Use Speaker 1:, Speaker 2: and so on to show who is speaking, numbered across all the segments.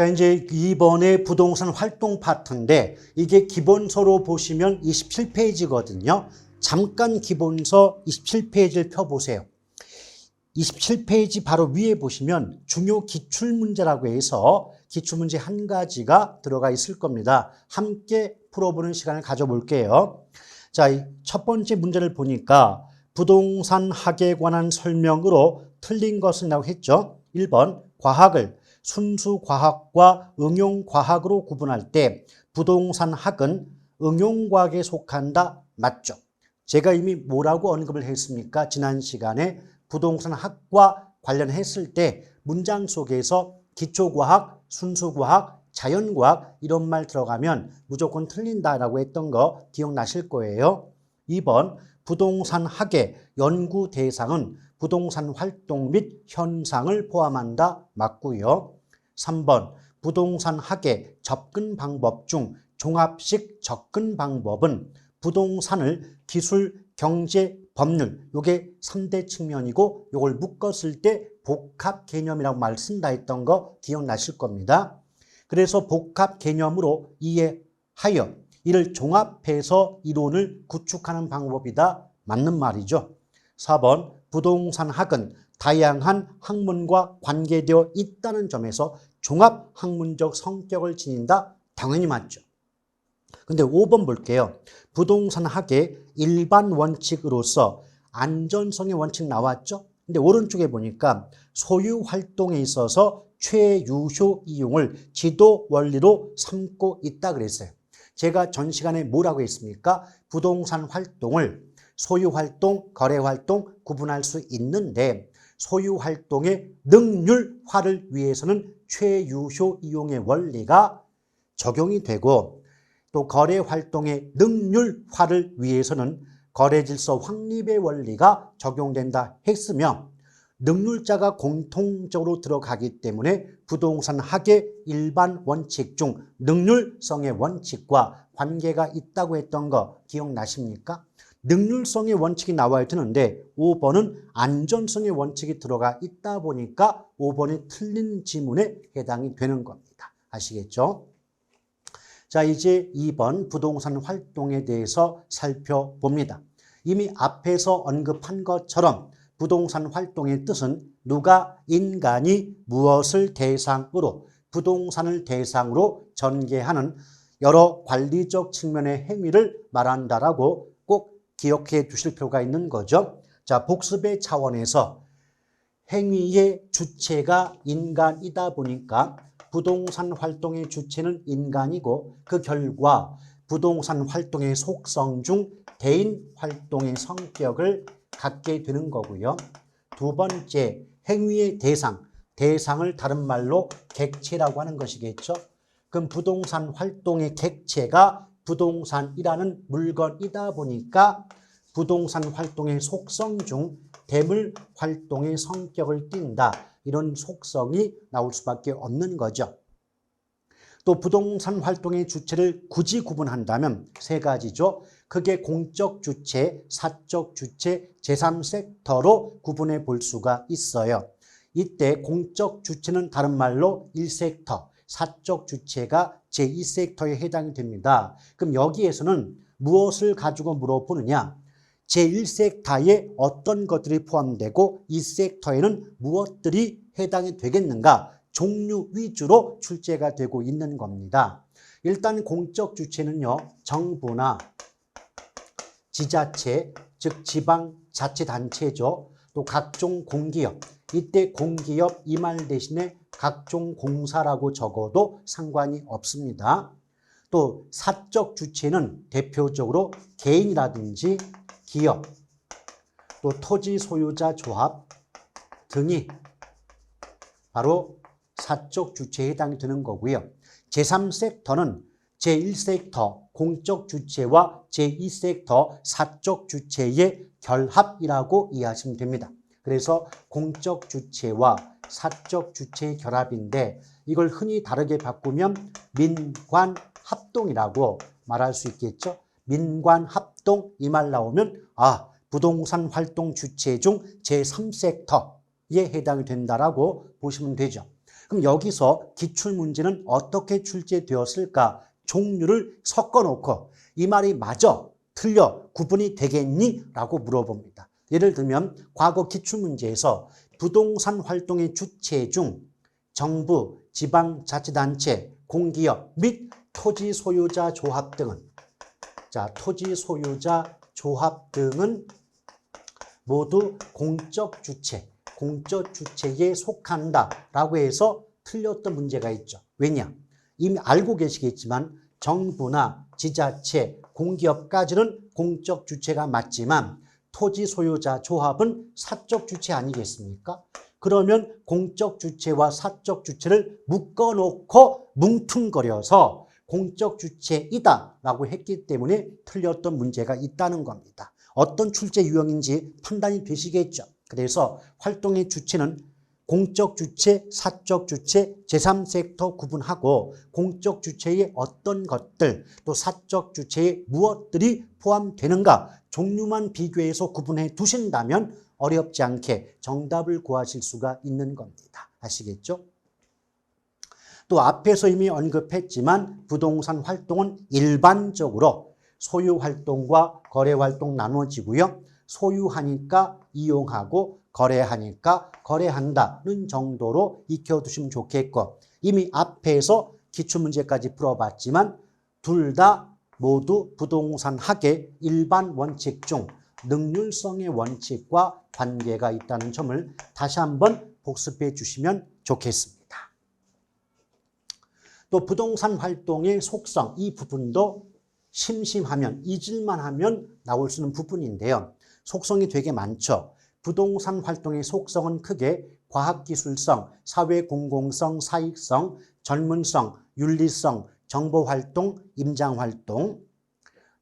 Speaker 1: 자, 이제 2번의 부동산 활동 파트인데 이게 기본서로 보시면 27페이지거든요. 잠깐 기본서 27페이지를 펴보세요. 27페이지 바로 위에 보시면 중요 기출문제라고 해서 기출문제 한 가지가 들어가 있을 겁니다. 함께 풀어보는 시간을 가져볼게요. 자, 첫 번째 문제를 보니까 부동산 학에 관한 설명으로 틀린 것은 라고 했죠. 1번 과학을 순수과학과 응용과학으로 구분할 때 부동산 학은 응용과학에 속한다. 맞죠? 제가 이미 뭐라고 언급을 했습니까? 지난 시간에 부동산 학과 관련했을 때 문장 속에서 기초과학, 순수과학, 자연과학 이런 말 들어가면 무조건 틀린다라고 했던 거 기억나실 거예요. 2번 부동산 학의 연구 대상은 부동산 활동 및 현상을 포함한다. 맞고요. 3번 부동산 학의 접근 방법 중 종합식 접근 방법은 부동산을 기술, 경제, 법률 요게 3대 측면이고 요걸 묶었을 때 복합 개념이라고 말 쓴다 했던 거 기억나실 겁니다. 그래서 복합 개념으로 이해하여 이를 종합해서 이론을 구축하는 방법이다. 맞는 말이죠. 4번 부동산 학은 다양한 학문과 관계되어 있다는 점에서 종합학문적 성격을 지닌다. 당연히 맞죠. 근데 5번 볼게요. 부동산 학의 일반 원칙으로서 안전성의 원칙 나왔죠? 근데 오른쪽에 보니까 소유 활동에 있어서 최유효 이용을 지도 원리로 삼고 있다 그랬어요. 제가 전 시간에 뭐라고 했습니까? 부동산 활동을 소유 활동, 거래 활동 구분할 수 있는데 소유 활동의 능률화를 위해서는 최유효 이용의 원리가 적용이 되고 또 거래 활동의 능률화를 위해서는 거래 질서 확립의 원리가 적용된다 했으며 능률자가 공통적으로 들어가기 때문에 부동산 학의 일반 원칙 중 능률성의 원칙과 관계가 있다고 했던 거 기억나십니까? 능률성의 원칙이 나와야 되는데 5번은 안전성의 원칙이 들어가 있다 보니까 5번이 틀린 지문에 해당이 되는 겁니다. 아시겠죠? 자, 이제 2번 부동산 활동에 대해서 살펴봅니다. 이미 앞에서 언급한 것처럼 부동산 활동의 뜻은 누가 인간이 무엇을 대상으로 부동산을 대상으로 전개하는 여러 관리적 측면의 행위를 말한다라고 꼭 기억해 두실 필요가 있는 거죠. 자, 복습의 차원에서 행위의 주체가 인간이다 보니까 부동산 활동의 주체는 인간이고 그 결과 부동산 활동의 속성 중 대인 활동의 성격을 갖게 되는 거고요. 두 번째, 행위의 대상을 다른 말로 객체라고 하는 것이겠죠. 그럼 부동산 활동의 객체가 부동산이라는 물건이다 보니까 부동산 활동의 속성 중 대물 활동의 성격을 띈다. 이런 속성이 나올 수밖에 없는 거죠. 또 부동산 활동의 주체를 굳이 구분한다면 세 가지죠. 크게 공적 주체, 사적 주체, 제3섹터로 구분해 볼 수가 있어요. 이때 공적 주체는 다른 말로 1섹터, 사적 주체가 제2섹터에 해당이 됩니다. 그럼 여기에서는 무엇을 가지고 물어보느냐? 제1섹터에 어떤 것들이 포함되고 2섹터에는 무엇들이 해당이 되겠는가? 종류 위주로 출제가 되고 있는 겁니다. 일단 공적 주체는요, 정부나 지자체, 즉 지방자치단체죠. 또 각종 공기업, 이때 공기업 이 말 대신에 각종 공사라고 적어도 상관이 없습니다. 또 사적 주체는 대표적으로 개인이라든지 기업, 또 토지 소유자 조합 등이 바로 사적 주체에 해당이 되는 거고요. 제3섹터는 제1섹터 공적 주체와 제2섹터 사적 주체의 결합이라고 이해하시면 됩니다. 그래서 공적 주체와 사적 주체의 결합인데 이걸 흔히 다르게 바꾸면 민관합동이라고 말할 수 있겠죠. 민관합동 이 말 나오면 부동산 활동 주체 중 제3섹터에 해당이 된다라고 보시면 되죠. 그럼 여기서 기출문제는 어떻게 출제되었을까? 종류를 섞어놓고 이 말이 맞아, 틀려, 구분이 되겠니? 라고 물어봅니다. 예를 들면 과거 기출문제에서 부동산 활동의 주체 중 정부, 지방자치단체, 공기업 및 토지 소유자 조합 등은 토지 소유자 조합 등은 모두 공적 주체에 속한다라고 해서 틀렸던 문제가 있죠. 왜냐? 이미 알고 계시겠지만 정부나 지자체, 공기업까지는 공적 주체가 맞지만 토지 소유자 조합은 사적 주체 아니겠습니까? 그러면 공적 주체와 사적 주체를 묶어놓고 뭉퉁거려서 공적 주체이다라고 했기 때문에 틀렸던 문제가 있다는 겁니다. 어떤 출제 유형인지 판단이 되시겠죠. 그래서 활동의 주체는 공적 주체, 사적 주체, 제3섹터 구분하고 공적 주체의 어떤 것들, 또 사적 주체의 무엇들이 포함되는가 종류만 비교해서 구분해 두신다면 어렵지 않게 정답을 구하실 수가 있는 겁니다. 아시겠죠? 또 앞에서 이미 언급했지만 부동산 활동은 일반적으로 소유활동과 거래활동 나눠지고요. 소유하니까 이용하고 거래하니까 거래한다는 정도로 익혀두시면 좋겠고, 이미 앞에서 기출문제까지 풀어봤지만 둘 다 모두 부동산학의 일반 원칙 중 능률성의 원칙과 관계가 있다는 점을 다시 한번 복습해 주시면 좋겠습니다. 또 부동산 활동의 속성, 이 부분도 심심하면, 잊을만 하면 나올 수 있는 부분인데요. 속성이 되게 많죠. 부동산 활동의 속성은 크게 과학기술성, 사회공공성, 사익성, 전문성, 윤리성, 정보활동, 임장활동,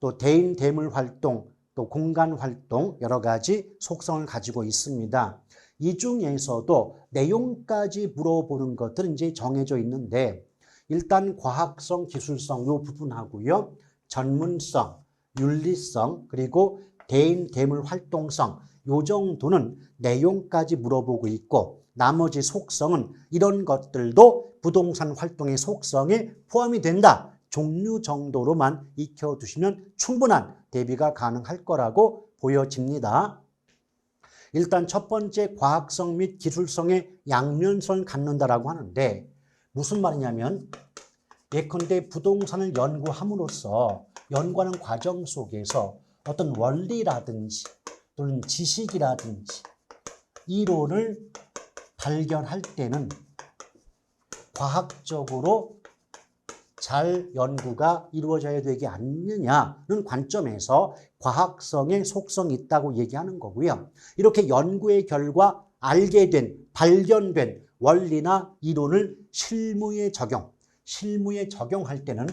Speaker 1: 또 대인 대물활동, 또 공간활동 여러 가지 속성을 가지고 있습니다. 이 중에서도 내용까지 물어보는 것들은 이제 정해져 있는데 일단 과학성, 기술성 이 부분하고요. 전문성, 윤리성, 그리고 대인 대물 활동성 이 정도는 내용까지 물어보고 있고 나머지 속성은 이런 것들도 부동산 활동의 속성에 포함이 된다. 종류 정도로만 익혀두시면 충분한 대비가 가능할 거라고 보여집니다. 일단 첫 번째 과학성 및 기술성의 양면성을 갖는다라고 하는데 무슨 말이냐면 예컨대 부동산을 연구함으로써 연구하는 과정 속에서 어떤 원리라든지 또는 지식이라든지 이론을 발견할 때는 과학적으로 잘 연구가 이루어져야 되지 않느냐는 관점에서 과학성의 속성이 있다고 얘기하는 거고요. 이렇게 연구의 결과 알게 된, 발견된 원리나 이론을 실무에 적용할 때는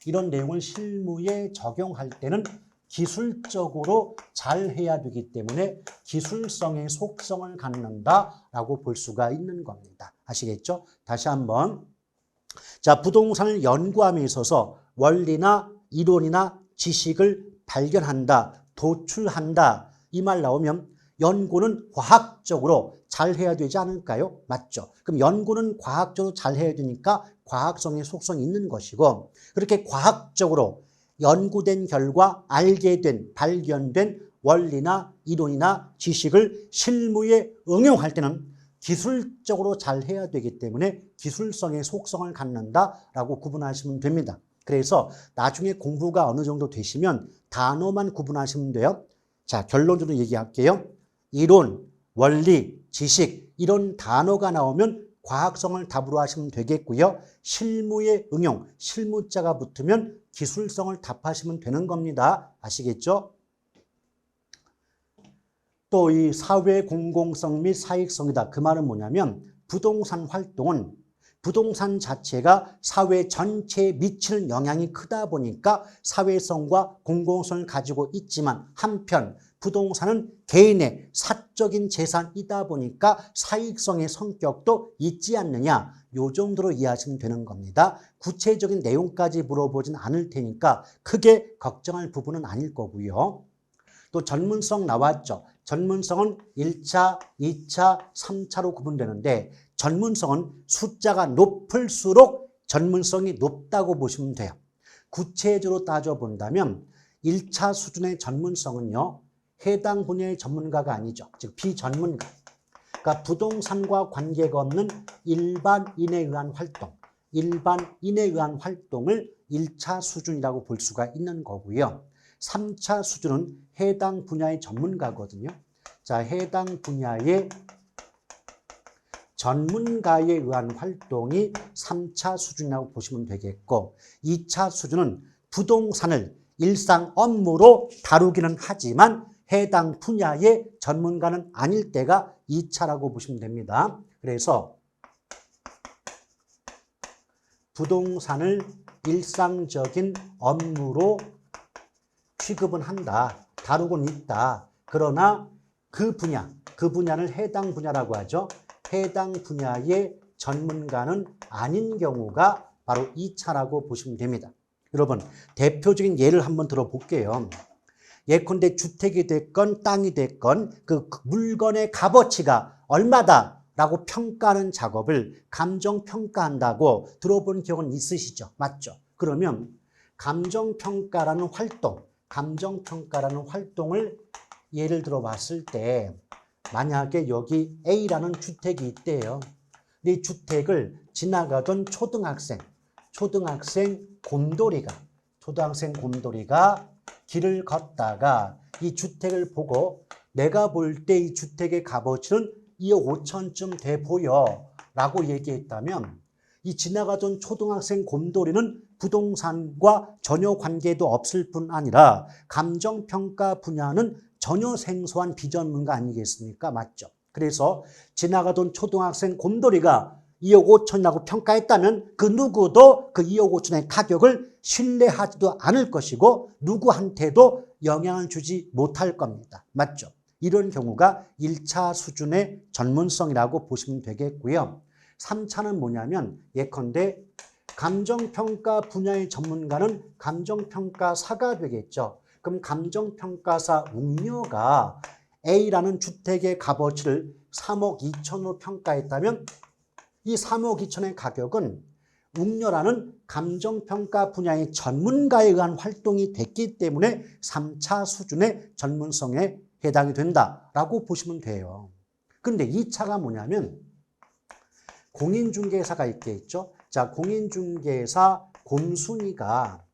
Speaker 1: 이런 내용을 실무에 적용할 때는 기술적으로 잘 해야 되기 때문에 기술성의 속성을 갖는다라고 볼 수가 있는 겁니다. 아시겠죠? 다시 한번. 자, 부동산을 연구함에 있어서 원리나 이론이나 지식을 발견한다, 도출한다 이 말 나오면 연구는 과학적으로 잘 해야 되지 않을까요? 맞죠? 그럼 연구는 과학적으로 잘 해야 되니까 과학성의 속성이 있는 것이고 그렇게 과학적으로 연구된 결과 알게 된, 발견된 원리나 이론이나 지식을 실무에 응용할 때는 기술적으로 잘 해야 되기 때문에 기술성의 속성을 갖는다라고 구분하시면 됩니다. 그래서 나중에 공부가 어느 정도 되시면 단어만 구분하시면 돼요. 자, 결론적으로 얘기할게요. 이론, 원리, 지식 이런 단어가 나오면 과학성을 답으로 하시면 되겠고요. 실무의 응용, 실무자가 붙으면 기술성을 답하시면 되는 겁니다. 아시겠죠? 또 이 사회 공공성 및 사익성이다. 그 말은 뭐냐면 부동산 활동은 부동산 자체가 사회 전체에 미치는 영향이 크다 보니까 사회성과 공공성을 가지고 있지만 한편 부동산은 개인의 사적인 재산이다 보니까 사익성의 성격도 있지 않느냐. 요 정도로 이해하시면 되는 겁니다. 구체적인 내용까지 물어보진 않을 테니까 크게 걱정할 부분은 아닐 거고요. 또 전문성 나왔죠. 전문성은 1차, 2차, 3차로 구분되는데 전문성은 숫자가 높을수록 전문성이 높다고 보시면 돼요. 구체적으로 따져본다면 1차 수준의 전문성은요, 해당 분야의 전문가가 아니죠. 즉 비전문가. 그러니까 부동산과 관계가 없는 일반인에 의한 활동, 일반인에 의한 활동을 1차 수준이라고 볼 수가 있는 거고요. 3차 수준은 해당 분야의 전문가거든요. 자, 해당 분야의 전문가에 의한 활동이 3차 수준이라고 보시면 되겠고, 2차 수준은 부동산을 일상 업무로 다루기는 하지만 해당 분야의 전문가는 아닐 때가 2차라고 보시면 됩니다. 그래서 부동산을 일상적인 업무로 취급은 한다. 다루고는 있다. 그러나 그 분야를 해당 분야라고 하죠. 해당 분야의 전문가는 아닌 경우가 바로 2차라고 보시면 됩니다. 여러분, 대표적인 예를 한번 들어볼게요. 예컨대 주택이 됐건 땅이 됐건 그 물건의 값어치가 얼마다라고 평가하는 작업을 감정평가한다고 들어본 기억은 있으시죠? 맞죠? 그러면 감정평가라는 활동을 예를 들어 봤을 때 만약에 여기 A라는 주택이 있대요. 이 주택을 지나가던 초등학생 곰돌이가 길을 걷다가 이 주택을 보고 내가 볼 때 이 주택의 값어치는 2억 5천쯤 돼 보여 라고 얘기했다면 이 지나가던 초등학생 곰돌이는 부동산과 전혀 관계도 없을 뿐 아니라 감정평가 분야는 전혀 생소한 비전문가 아니겠습니까? 맞죠? 그래서 지나가던 초등학생 곰돌이가 2억 5천이라고 평가했다면 그 누구도 그 2억 5천의 가격을 신뢰하지도 않을 것이고 누구한테도 영향을 주지 못할 겁니다. 맞죠? 이런 경우가 1차 수준의 전문성이라고 보시면 되겠고요. 3차는 뭐냐면 예컨대 감정평가 분야의 전문가는 감정평가사가 되겠죠. 그럼 감정평가사 웅녀가 A라는 주택의 값어치를 3억 2천으로 평가했다면 이 3억 2천의 가격은 웅녀라는 감정평가 분야의 전문가에 의한 활동이 됐기 때문에 3차 수준의 전문성에 해당이 된다라고 보시면 돼요. 그런데 2차가 뭐냐면 공인중개사가 있겠죠. 자, 공인중개사 곰순이가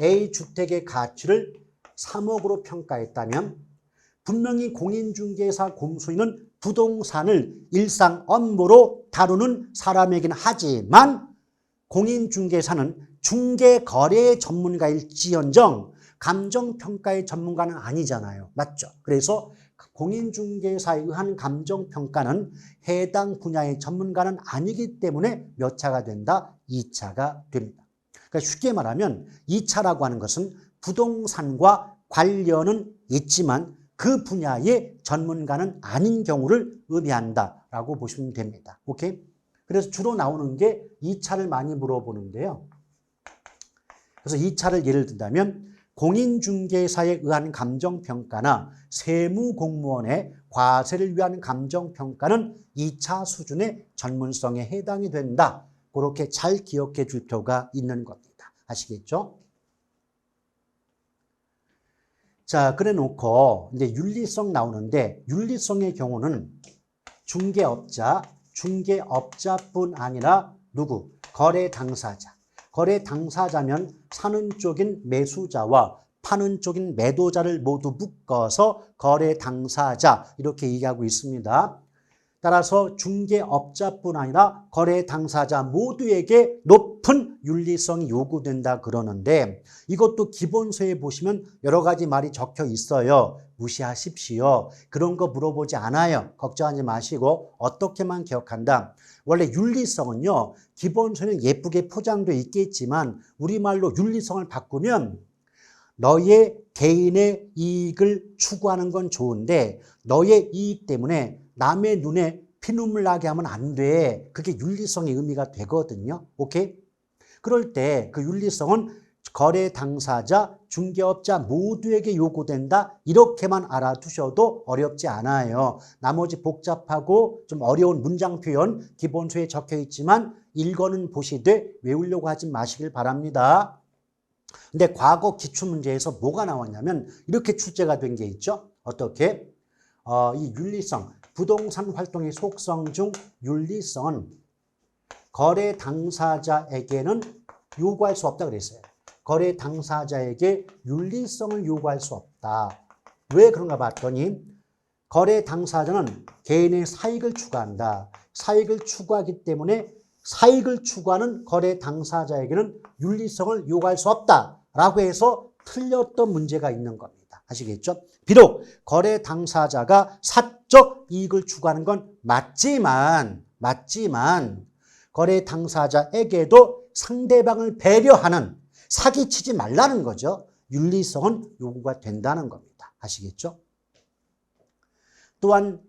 Speaker 1: A 주택의 가치를 3억으로 평가했다면 분명히 공인중개사 곰순이는 부동산을 일상 업무로 다루는 사람이긴 하지만 공인중개사는 중개거래의 전문가일지언정 감정평가의 전문가는 아니잖아요. 맞죠? 그래서 공인중개사에 의한 감정평가는 해당 분야의 전문가는 아니기 때문에 몇 차가 된다? 2차가 됩니다. 그러니까 쉽게 말하면 2차라고 하는 것은 부동산과 관련은 있지만 그 분야의 전문가는 아닌 경우를 의미한다라고 보시면 됩니다. 오케이? 그래서 주로 나오는 게 2차를 많이 물어보는데요. 그래서 2차를 예를 든다면 공인중개사에 의한 감정평가나 세무공무원의 과세를 위한 감정평가는 2차 수준의 전문성에 해당이 된다. 그렇게 잘 기억해 줄 필요가 있는 겁니다. 아시겠죠? 자, 그래 놓고 이제 윤리성 나오는데 윤리성의 경우는 중개업자뿐 아니라 누구? 거래 당사자. 거래 당사자면 사는 쪽인 매수자와 파는 쪽인 매도자를 모두 묶어서 거래 당사자 이렇게 얘기하고 있습니다. 따라서 중개업자뿐 아니라 거래 당사자 모두에게 높은 윤리성이 요구된다 그러는데 이것도 기본서에 보시면 여러 가지 말이 적혀 있어요. 무시하십시오. 그런 거 물어보지 않아요. 걱정하지 마시고 어떻게만 기억한다. 원래 윤리성은요. 기본서는 예쁘게 포장되어 있겠지만 우리말로 윤리성을 바꾸면 너의 개인의 이익을 추구하는 건 좋은데 너의 이익 때문에 남의 눈에 피눈물 나게 하면 안 돼. 그게 윤리성의 의미가 되거든요. 오케이? 그럴 때 그 윤리성은 거래 당사자, 중개업자 모두에게 요구된다. 이렇게만 알아두셔도 어렵지 않아요. 나머지 복잡하고 좀 어려운 문장 표현 기본서에 적혀 있지만 읽어는 보시되 외우려고 하지 마시길 바랍니다. 근데 과거 기출문제에서 뭐가 나왔냐면 이렇게 출제가 된 게 있죠. 어떻게? 이 윤리성, 부동산 활동의 속성 중 윤리성은 거래 당사자에게는 요구할 수 없다 그랬어요. 거래 당사자에게 윤리성을 요구할 수 없다. 왜 그런가 봤더니 거래 당사자는 개인의 사익을 추구한다. 사익을 추구하기 때문에 사익을 추구하는 거래 당사자에게는 윤리성을 요구할 수 없다라고 해서 틀렸던 문제가 있는 겁니다. 아시겠죠? 비록 거래 당사자가 사적 이익을 추구하는 건 맞지만 거래 당사자에게도 상대방을 배려하는 사기치지 말라는 거죠. 윤리성은 요구가 된다는 겁니다. 아시겠죠? 또한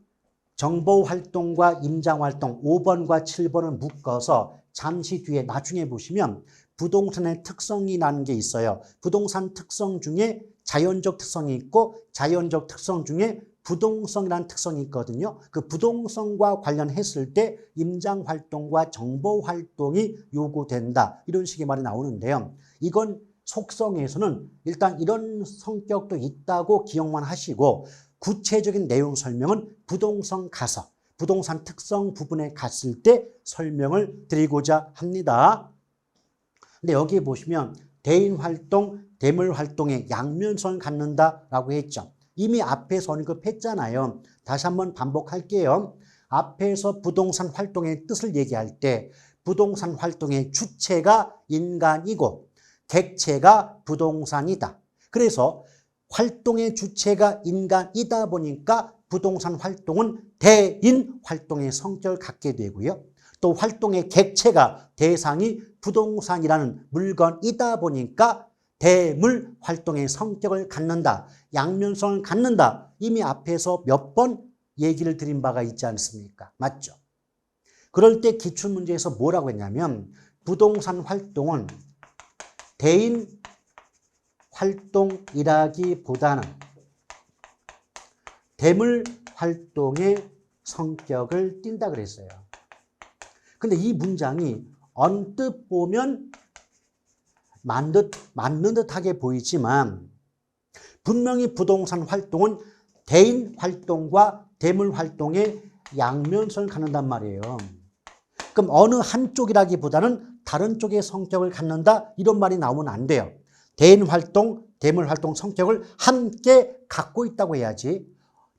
Speaker 1: 정보활동과 임장활동 5번과 7번을 묶어서 잠시 뒤에 나중에 보시면 부동산의 특성이 나는 게 있어요. 부동산 특성 중에 자연적 특성이 있고 자연적 특성 중에 부동성이라는 특성이 있거든요. 그 부동성과 관련했을 때 임장활동과 정보활동이 요구된다. 이런 식의 말이 나오는데요. 이건 속성에서는 일단 이런 성격도 있다고 기억만 하시고 구체적인 내용 설명은 부동성 가서 부동산 특성 부분에 갔을 때 설명을 드리고자 합니다. 근데 여기 보시면 대인활동, 대물활동의 양면성을 갖는다라고 했죠. 이미 앞에서 언급했잖아요. 다시 한번 반복할게요. 앞에서 부동산 활동의 뜻을 얘기할 때 부동산 활동의 주체가 인간이고 객체가 부동산이다. 그래서 활동의 주체가 인간이다 보니까 부동산 활동은 대인 활동의 성격을 갖게 되고요. 또 활동의 객체가 대상이 부동산이라는 물건이다 보니까 대물 활동의 성격을 갖는다. 양면성을 갖는다. 이미 앞에서 몇 번 얘기를 드린 바가 있지 않습니까? 맞죠? 그럴 때 기출문제에서 뭐라고 했냐면 부동산 활동은 대인 활동이라기보다는 대물 활동의 성격을 띈다 그랬어요. 근데 이 문장이 언뜻 보면 맞는 듯하게 보이지만 분명히 부동산 활동은 대인 활동과 대물 활동의 양면성을 갖는단 말이에요. 그럼 어느 한쪽이라기보다는 다른 쪽의 성격을 갖는다 이런 말이 나오면 안 돼요. 대인 활동, 대물 활동 성격을 함께 갖고 있다고 해야지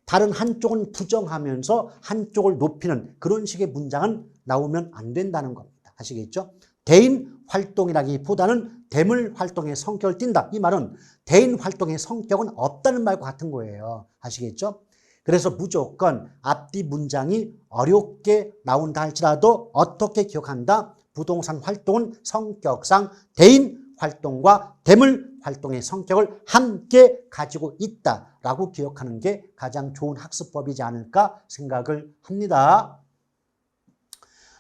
Speaker 1: 다른 한쪽은 부정하면서 한쪽을 높이는 그런 식의 문장은 나오면 안 된다는 겁니다. 아시겠죠? 대인 활동이라기보다는 대물 활동의 성격을 띈다. 이 말은 대인 활동의 성격은 없다는 말과 같은 거예요. 아시겠죠? 그래서 무조건 앞뒤 문장이 어렵게 나온다 할지라도 어떻게 기억한다? 부동산 활동은 성격상 대인 활동과 대물 활동의 성격을 함께 가지고 있다라고 기억하는 게 가장 좋은 학습법이지 않을까 생각을 합니다.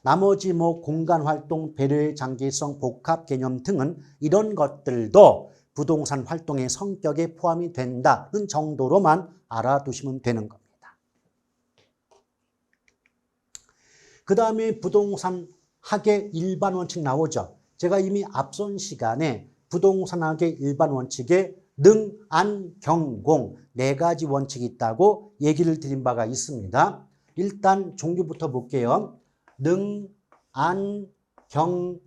Speaker 1: 나머지 공간활동, 배려의 장기성, 복합 개념 등은 이런 것들도 부동산 활동의 성격에 포함이 된다는 정도로만 알아두시면 되는 겁니다. 그 다음에 부동산 학의 일반 원칙 나오죠. 제가 이미 앞선 시간에 부동산학의 일반 원칙에 능, 안, 경, 공 4가지 원칙이 있다고 얘기를 드린 바가 있습니다. 일단 종류부터 볼게요. 능, 안, 경,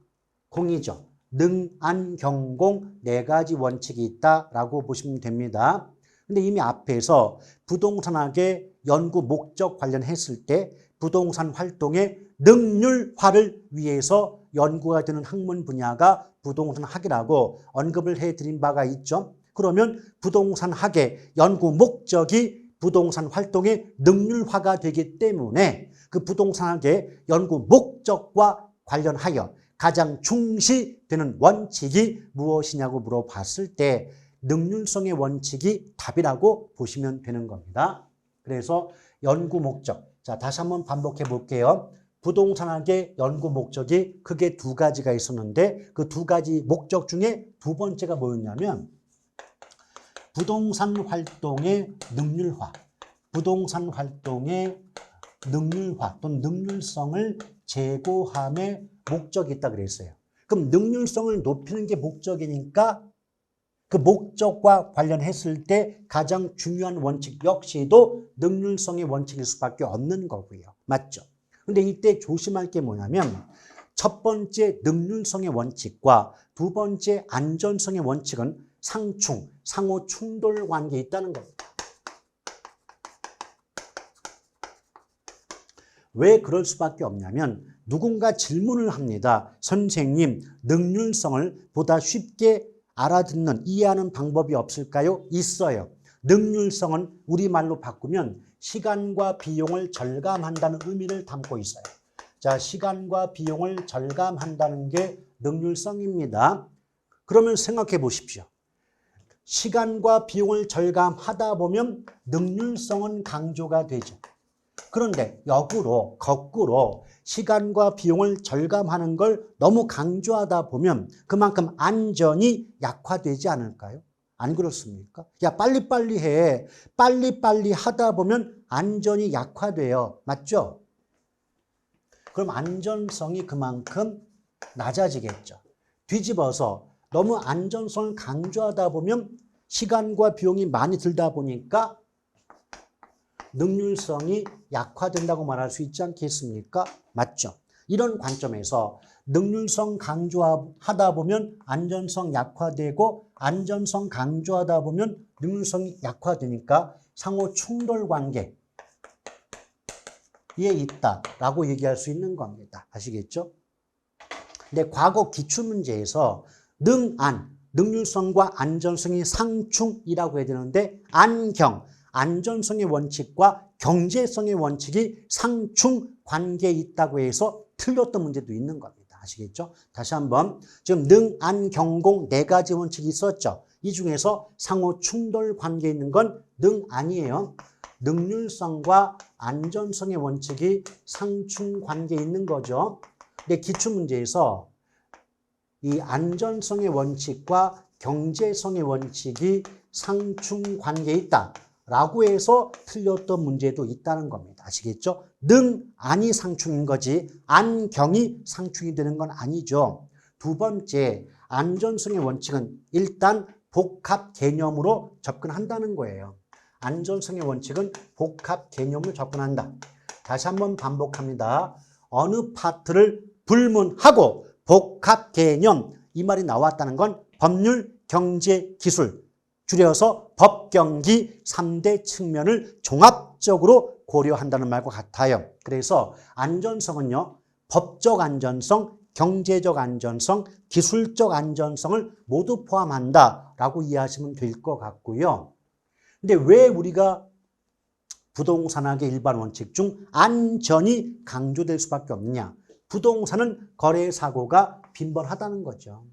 Speaker 1: 공이죠. 능, 안, 경, 공 4가지 원칙이 있다라고 보시면 됩니다. 근데 이미 앞에서 부동산학의 연구 목적 관련했을 때 부동산 활동의 능률화를 위해서 연구가 되는 학문 분야가 부동산학이라고 언급을 해드린 바가 있죠. 그러면 부동산학의 연구 목적이 부동산 활동의 능률화가 되기 때문에 그 부동산학의 연구 목적과 관련하여 가장 중시되는 원칙이 무엇이냐고 물어봤을 때 능률성의 원칙이 답이라고 보시면 되는 겁니다. 그래서 연구 목적. 자, 다시 한번 반복해 볼게요. 부동산학의 연구 목적이 크게 두 가지가 있었는데 그 두 가지 목적 중에 두 번째가 뭐였냐면 부동산 활동의 능률화, 부동산 활동의 능률화 또는 능률성을 제고함의 목적이 있다 그랬어요. 그럼 능률성을 높이는 게 목적이니까 그 목적과 관련했을 때 가장 중요한 원칙 역시도 능률성의 원칙일 수밖에 없는 거고요. 맞죠? 근데 이때 조심할 게 뭐냐면 첫 번째 능률성의 원칙과 두 번째 안전성의 원칙은 상충, 상호 충돌 관계에 있다는 겁니다. 왜 그럴 수밖에 없냐면 누군가 질문을 합니다. 선생님, 능률성을 보다 쉽게 알아듣는, 이해하는 방법이 없을까요? 있어요. 능률성은 우리말로 바꾸면 시간과 비용을 절감한다는 의미를 담고 있어요. 자, 시간과 비용을 절감한다는 게 능률성입니다. 그러면 생각해 보십시오. 시간과 비용을 절감하다 보면 능률성은 강조가 되죠. 그런데 역으로, 거꾸로 시간과 비용을 절감하는 걸 너무 강조하다 보면 그만큼 안전이 약화되지 않을까요? 안 그렇습니까? 야, 빨리빨리 해. 빨리빨리 하다 보면 안전이 약화돼요. 맞죠? 그럼 안전성이 그만큼 낮아지겠죠. 뒤집어서 너무 안전성을 강조하다 보면 시간과 비용이 많이 들다 보니까 능률성이 약화된다고 말할 수 있지 않겠습니까? 맞죠? 이런 관점에서 능률성 강조하다 보면 안전성 약화되고 안전성 강조하다 보면 능률성이 약화되니까 상호 충돌 관계에 있다라고 얘기할 수 있는 겁니다. 아시겠죠? 근데 과거 기출문제에서 능률성과 안전성이 상충이라고 해야 되는데 안전성의 원칙과 경제성의 원칙이 상충 관계에 있다고 해서 틀렸던 문제도 있는 겁니다. 아시겠죠? 다시 한번 지금 경공 네 가지 원칙이 있었죠. 이 중에서 상호 충돌 관계에 있는 건 아니에요. 능률성과 안전성의 원칙이 상충 관계에 있는 거죠. 근데 기출문제에서 이 안전성의 원칙과 경제성의 원칙이 상충 관계에 있다. 라고 해서 틀렸던 문제도 있다는 겁니다. 아시겠죠? 안이 상충인 거지 안경이 상충이 되는 건 아니죠. 두 번째, 안전성의 원칙은 일단 복합 개념으로 접근한다는 거예요. 안전성의 원칙은 복합 개념으로 접근한다. 다시 한번 반복합니다. 어느 파트를 불문하고 복합 개념, 이 말이 나왔다는 건 법률, 경제, 기술, 줄여서 법, 경기 3대 측면을 종합적으로 고려한다는 말과 같아요. 그래서 안전성은요, 법적 안전성, 경제적 안전성, 기술적 안전성을 모두 포함한다라고 이해하시면 될 것 같고요. 근데 왜 우리가 부동산학의 일반 원칙 중 안전이 강조될 수밖에 없느냐? 부동산은 거래 사고가 빈번하다는 거죠.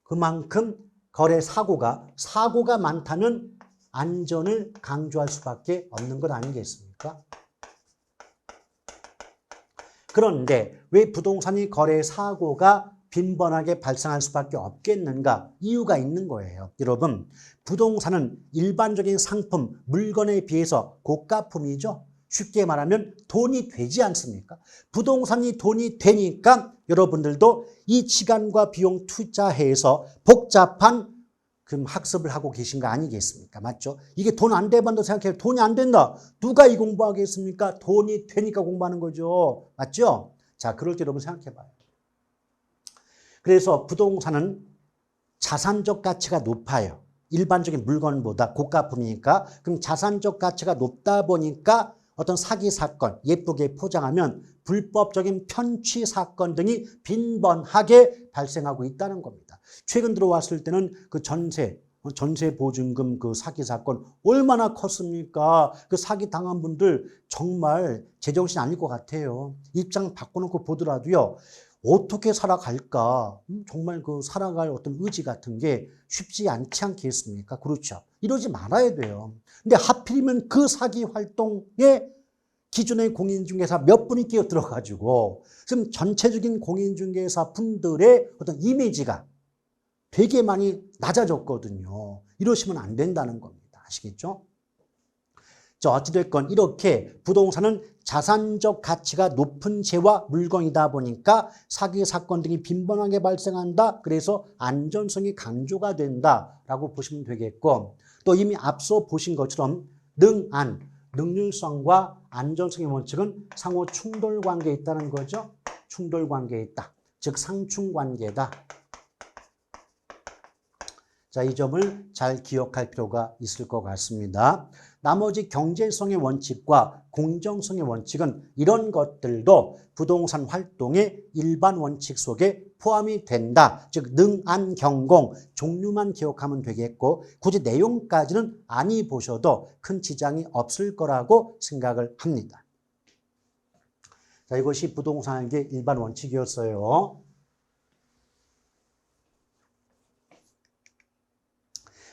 Speaker 1: 그만큼 거래 사고가 많다면 안전을 강조할 수밖에 없는 것 아니겠습니까? 그런데 왜 부동산이 거래 사고가 빈번하게 발생할 수밖에 없겠는가? 이유가 있는 거예요. 여러분, 부동산은 일반적인 상품, 물건에 비해서 고가품이죠. 쉽게 말하면 돈이 되지 않습니까? 부동산이 돈이 되니까 여러분들도 이 시간과 비용 투자해서 복잡한 학습을 하고 계신 거 아니겠습니까? 맞죠? 이게 돈 안 돼반다 생각해요. 돈이 안 된다. 누가 이 공부하겠습니까? 돈이 되니까 공부하는 거죠. 맞죠? 자, 그럴 때 여러분 생각해 봐요. 그래서 부동산은 자산적 가치가 높아요. 일반적인 물건보다 고가품이니까. 그럼 자산적 가치가 높다 보니까 어떤 사기 사건, 예쁘게 포장하면 불법적인 편취 사건 등이 빈번하게 발생하고 있다는 겁니다. 최근 들어왔을 때는 그 전세 보증금 그 사기 사건 얼마나 컸습니까? 그 사기 당한 분들 정말 제정신 아닐 것 같아요. 입장 바꿔놓고 보더라도요. 어떻게 살아갈까? 정말 그 살아갈 어떤 의지 같은 게 쉽지 않지 않겠습니까? 그렇죠. 이러지 말아야 돼요. 근데 하필이면 그 사기 활동에 기존의 공인중개사 몇 분이 끼어 들어가지고 지금 전체적인 공인중개사 분들의 어떤 이미지가 되게 많이 낮아졌거든요. 이러시면 안 된다는 겁니다. 아시겠죠? 자, 어찌됐건 이렇게 부동산은 자산적 가치가 높은 재와 물건이다 보니까 사기 사건 등이 빈번하게 발생한다. 그래서 안전성이 강조가 된다라고 보시면 되겠고, 또 이미 앞서 보신 것처럼 능률성과 안전성의 원칙은 상호 충돌 관계에 있다는 거죠. 충돌 관계에 있다. 즉 상충 관계다. 자, 이 점을 잘 기억할 필요가 있을 것 같습니다. 나머지 경제성의 원칙과 공정성의 원칙은 이런 것들도 부동산 활동의 일반 원칙 속에 포함이 된다. 즉 능안 경공 종류만 기억하면 되겠고 굳이 내용까지는 아니 보셔도 큰 지장이 없을 거라고 생각을 합니다. 자, 이것이 부동산의 일반 원칙이었어요.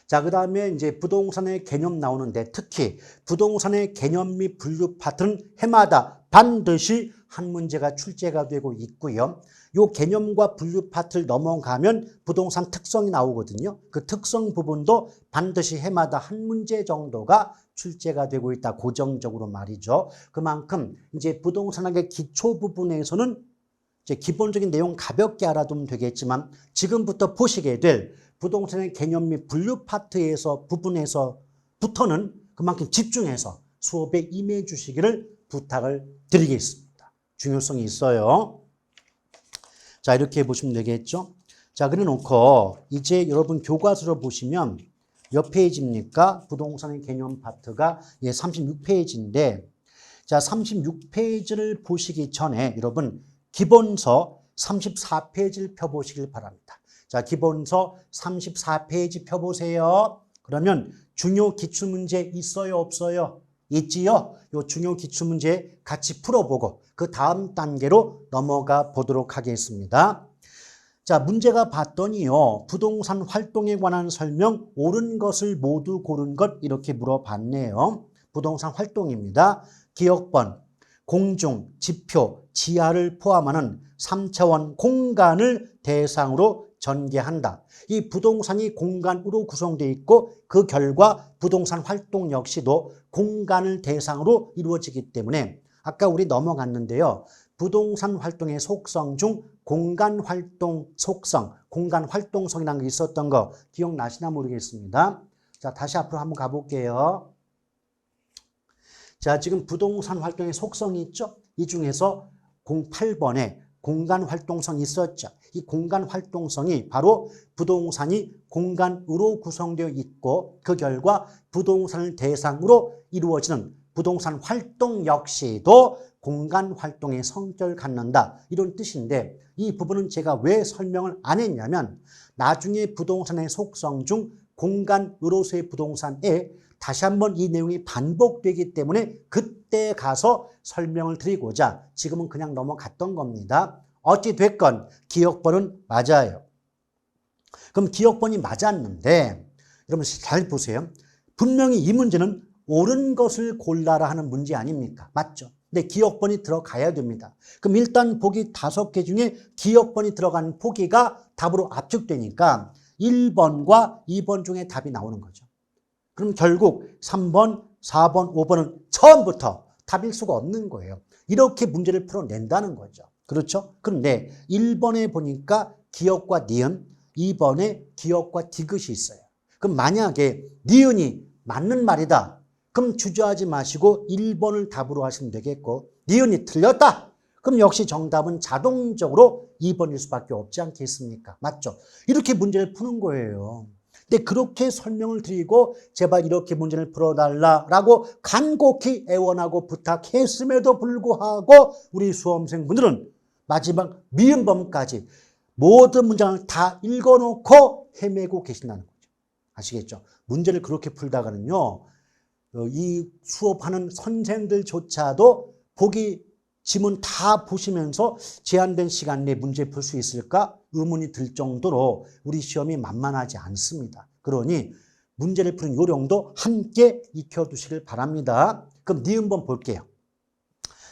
Speaker 1: 자, 그 다음에 이제 부동산의 개념 나오는데 특히 부동산의 개념 및 분류 파트는 해마다 반드시 한 문제가 출제가 되고 있고요. 이 개념과 분류 파트를 넘어가면 부동산 특성이 나오거든요. 그 특성 부분도 반드시 해마다 한 문제 정도가 출제가 되고 있다. 고정적으로 말이죠. 그만큼 이제 부동산학의 기초 부분에서는 이제 기본적인 내용 가볍게 알아두면 되겠지만 지금부터 보시게 될 부동산의 개념 및 분류 파트에서 부분에서부터는 그만큼 집중해서 수업에 임해 주시기를 부탁을 드리겠습니다. 중요성이 있어요. 자, 이렇게 보시면 되겠죠. 자, 그래 놓고 이제 여러분 교과서로 보시면 몇 페이지입니까? 부동산의 개념 파트가 36페이지인데 자, 36페이지를 보시기 전에 여러분 기본서 34페이지를 펴보시길 바랍니다. 자, 기본서 34페이지 펴보세요. 그러면 중요 기출문제 있어요, 없어요? 있지요? 요 중요 기출문제 같이 풀어보고 그 다음 단계로 넘어가 보도록 하겠습니다. 자, 문제가 봤더니요. 부동산 활동에 관한 설명 옳은 것을 모두 고른 것 이렇게 물어봤네요. 부동산 활동입니다. 기억번, 공중, 지표, 지하를 포함하는 3차원 공간을 대상으로 전개한다. 이 부동산이 공간으로 구성되어 있고 그 결과 부동산 활동 역시도 공간을 대상으로 이루어지기 때문에 아까 우리 넘어갔는데요. 부동산 활동의 속성 중 공간 활동 속성, 공간 활동성이라는 게 있었던 거 기억나시나 모르겠습니다. 자, 다시 앞으로 한번 가볼게요. 자, 지금 부동산 활동의 속성이 있죠? 이 중에서 08번에 공간 활동성이 있었죠. 이 공간 활동성이 바로 부동산이 공간으로 구성되어 있고 그 결과 부동산을 대상으로 이루어지는 부동산 활동 역시도 공간 활동의 성격을 갖는다. 이런 뜻인데 이 부분은 제가 왜 설명을 안 했냐면 나중에 부동산의 속성 중 공간으로서의 부동산에 다시 한번 이 내용이 반복되기 때문에 그때 가서 설명을 드리고자 지금은 그냥 넘어갔던 겁니다. 어찌됐건 기억번은 맞아요. 그럼 기억번이 맞았는데 여러분 잘 보세요. 분명히 이 문제는 옳은 것을 골라라 하는 문제 아닙니까? 맞죠? 근데 기억번이 들어가야 됩니다. 그럼 일단 보기 5개 중에 기억번이 들어간 보기가 답으로 압축되니까 1번과 2번 중에 답이 나오는 거죠. 그럼 결국 3번, 4번, 5번은 처음부터 답일 수가 없는 거예요. 이렇게 문제를 풀어낸다는 거죠. 그렇죠? 그런데 1번에 보니까 기역과 니은, 2번에 기역과 디귿이 있어요. 그럼 만약에 니은이 맞는 말이다. 그럼 주저하지 마시고 1번을 답으로 하시면 되겠고 니은이 틀렸다. 그럼 역시 정답은 자동적으로 2번일 수밖에 없지 않겠습니까? 맞죠? 이렇게 문제를 푸는 거예요. 근데 그렇게 설명을 드리고 제발 이렇게 문제를 풀어달라라고 간곡히 애원하고 부탁했음에도 불구하고 우리 수험생분들은 마지막 미음범까지 모든 문장을 다 읽어놓고 헤매고 계신다는 거죠. 아시겠죠? 문제를 그렇게 풀다가는요. 이 수업하는 선생들조차도 보기 지문 다 보시면서 제한된 시간 내에 문제 풀 수 있을까 의문이 들 정도로 우리 시험이 만만하지 않습니다. 그러니 문제를 푸는 요령도 함께 익혀두시길 바랍니다. 그럼 니은번 볼게요.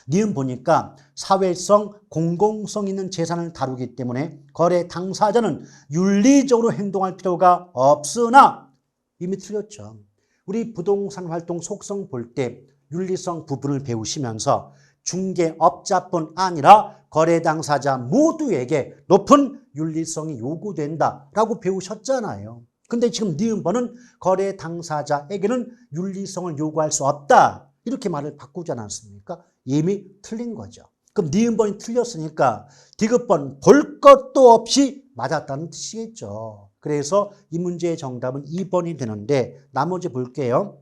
Speaker 1: 니은 보니까 사회성, 공공성 있는 재산을 다루기 때문에 거래 당사자는 윤리적으로 행동할 필요가 없으나 이미 틀렸죠. 우리 부동산 활동 속성 볼 때 윤리성 부분을 배우시면서 중개업자뿐 아니라 거래 당사자 모두에게 높은 윤리성이 요구된다라고 배우셨잖아요. 근데 지금 니은번은 거래 당사자에게는 윤리성을 요구할 수 없다. 이렇게 말을 바꾸지 않았습니까? 이미 틀린 거죠. 그럼 니은번이 틀렸으니까 디귿번 볼 것도 없이 맞았다는 뜻이겠죠. 그래서 이 문제의 정답은 2번이 되는데 나머지 볼게요.